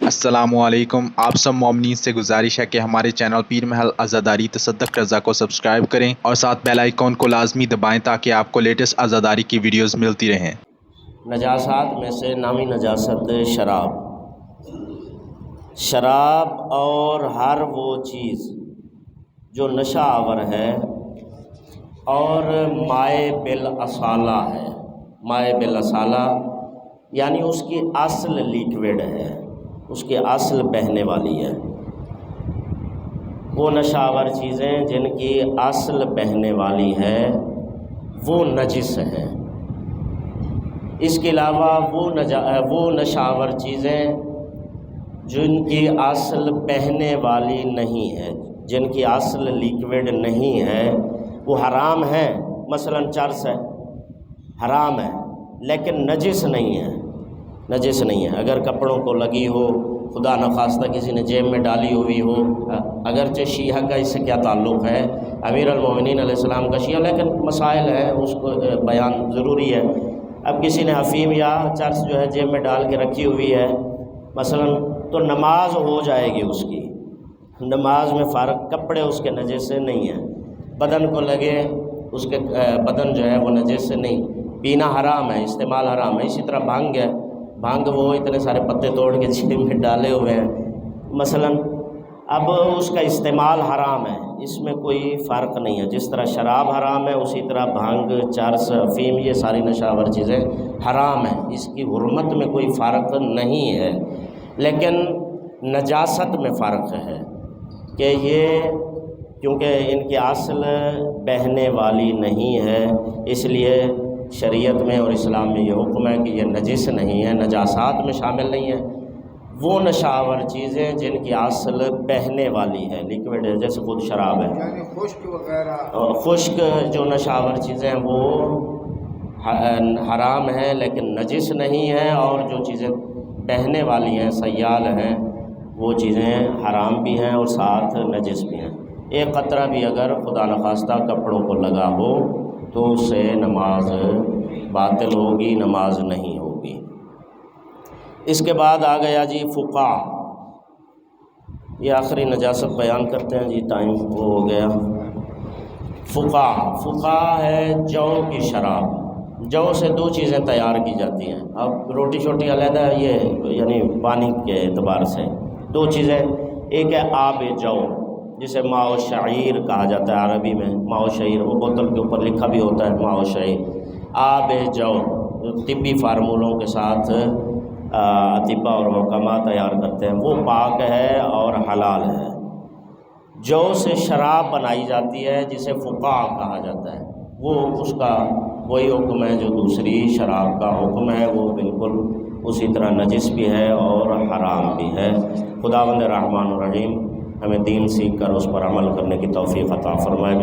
अस्सलामुअलैकुम। आप सब मोमिनीन से गुजारिश है कि हमारे चैनल पीर महल अज़ादारी तसद्दुक़ रज़ा को सब्सक्राइब करें और साथ बेल आइकॉन को लाजमी दबाएं ताकि आपको लेटेस्ट अज़ादारी की वीडियोस मिलती रहें। नजासात में से नामी नजासत शराब और हर वो चीज़ जो नशा आवर है और माए बिल असाला है। माए बिल असाला यानी उसकी असल लिक्विड है, उसकी असल बहने वाली है। वो नशावर चीज़ें जिनकी असल बहने वाली है वो नजिस है। इसके अलावा वो नशावर चीज़ें जिनकी असल बहने वाली नहीं है, जिनकी असल लिक्विड नहीं है, वो हराम है। मसलन चरस है, हराम है लेकिन नजिस नहीं है, नजिस नहीं है। अगर कपड़ों को लगी हो, खुदा न खास्ता किसी ने जेब में डाली हुई हो, अगरचे शीहा का इससे क्या ताल्लुक़ है, अमीर अल-मोमिनीन अलैहिस्सलाम का शीहा, लेकिन मसाइल है उसको बयान ज़रूरी है। अब किसी ने अफ़ीम या चरस जो है जेब में डाल के रखी हुई है मसलन, तो नमाज हो जाएगी उसकी, नमाज में फ़र्क, कपड़े उसके नजिस से नहीं है, बदन को लगे उसके बदन जो है वो नजिस से नहीं। पीना हराम है, इस्तेमाल हराम है। इसी तरह भांग है, भांग वो इतने सारे पत्ते तोड़ के जेब में डाले हुए हैं मसलन, अब उसका इस्तेमाल हराम है, इसमें कोई फ़र्क नहीं है। जिस तरह शराब हराम है उसी तरह भांग, चरस, अफ़ीम, ये सारी नशावर चीज़ें हराम हैं, इसकी हुर्मत में कोई फ़र्क नहीं है। लेकिन नजासत में फ़र्क है कि ये क्योंकि इनकी असल बहने वाली नहीं है, इसलिए शरीयत में और इस्लाम में ये हुक्म है कि ये नजिस नहीं है, नजासात में शामिल नहीं है। वो नशावर चीज़ें जिनकी असल बहने वाली है, लिक्विड है, जैसे खुद शराब है, यानी खुश्क वगैरह, खुश्क जो नशावर चीज़ें हैं वो हराम हैं लेकिन नजिस नहीं है, और जो चीज़ें बहने वाली हैं, सयाल हैं, वो चीज़ें हराम भी हैं और साथ नजिस भी हैं। एक कतरा भी अगर खुदा न खास्ता कपड़ों को लगा हो तो उससे नमाज बातिल होगी, नमाज नहीं होगी। इसके बाद आ गया जी फुका, ये आखिरी नजासत बयान करते हैं जी, टाइम वो हो गया। फुका है जौ की शराब। जौ से दो चीज़ें तैयार की जाती हैं। अब रोटी शोटी अलग है, ये यानी पानी के एतबार से दो चीज़ें, एक है आब जौ जिसे माओ शईर कहा जाता है अरबी में, माओ शईर, वो बोतल के ऊपर लिखा भी होता है माओ शईर। आब जौ जो तिब्बी फार्मूलों के साथ अतिबा और हुक्मा तैयार करते हैं, वो पाक है और हलाल है। जौ से शराब बनाई जाती है जिसे फुका कहा जाता है, वो उसका वही हुक्म है जो दूसरी शराब का हुक्म है, वो बिल्कुल उसी तरह नजिस भी है और हराम भी है। खुदावंद रहमान और रहीम हमें दीन सीख कर उस पर अमल करने की तौफीक अता फरमाए।